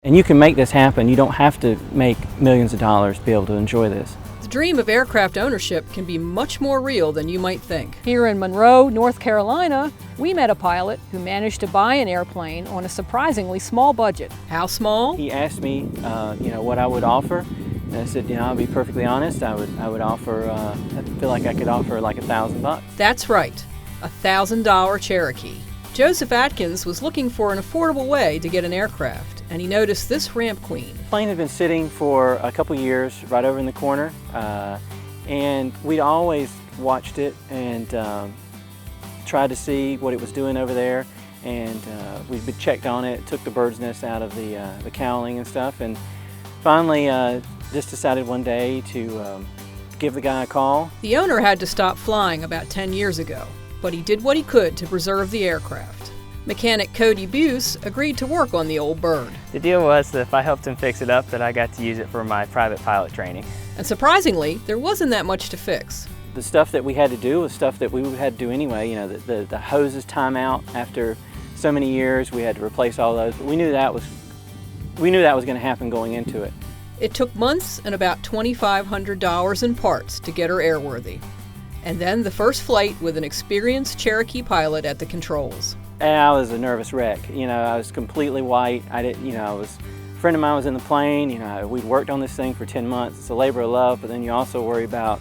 And you can make this happen. You don't have to make millions of dollars to be able to enjoy this. The dream of aircraft ownership can be much more real than you might think. Here in Monroe, North Carolina, we met a pilot who managed to buy an airplane on a surprisingly small budget. How small? He asked me, what I would offer. And I said, I'll be perfectly honest. I would offer. I feel like I could offer like $1,000. That's right, $1,000 Cherokee. Joseph Atkins was looking for an affordable way to get an aircraft, and he noticed this Ramp Queen. The plane had been sitting for a couple years right over in the corner, and we'd always watched it and tried to see what it was doing over there, and we'd been checked on it, took the bird's nest out of the cowling and stuff, and finally just decided one day to give the guy a call. The owner had to stop flying about 10 years ago, but he did what he could to preserve the aircraft. Mechanic Cody Buse agreed to work on the old bird. The deal was that if I helped him fix it up, that I got to use it for my private pilot training. And surprisingly, there wasn't that much to fix. The stuff that we had to do was stuff that we had to do anyway. The hoses time out after so many years. We had to replace all those, but we knew that was going to happen going into it. It took months and about $2,500 in parts to get her airworthy. And then the first flight with an experienced Cherokee pilot at the controls. And I was a nervous wreck. I was completely white. A friend of mine was in the plane. We'd worked on this thing for 10 months. It's a labor of love, but then you also worry about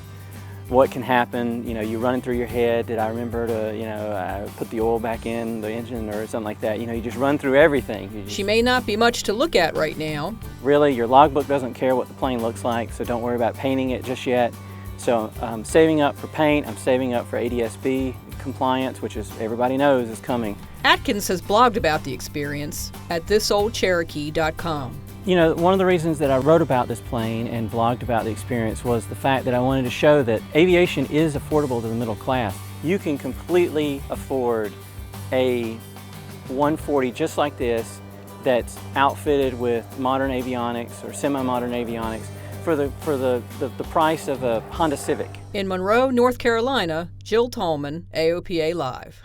what can happen. You running through your head. Did I remember to, put the oil back in the engine or something like that? You just run through everything. She may not be much to look at right now. Really, your logbook doesn't care what the plane looks like, so don't worry about painting it just yet. So I'm saving up for paint, I'm saving up for ADS-B compliance, which everybody knows is coming. Atkins has blogged about the experience at thisoldcherokee.com. One of the reasons that I wrote about this plane and blogged about the experience was the fact that I wanted to show that aviation is affordable to the middle class. You can completely afford a 140 just like this that's outfitted with modern avionics or semi-modern avionics for the price of a Honda Civic. In Monroe, North Carolina, Jill Tallman, AOPA Live.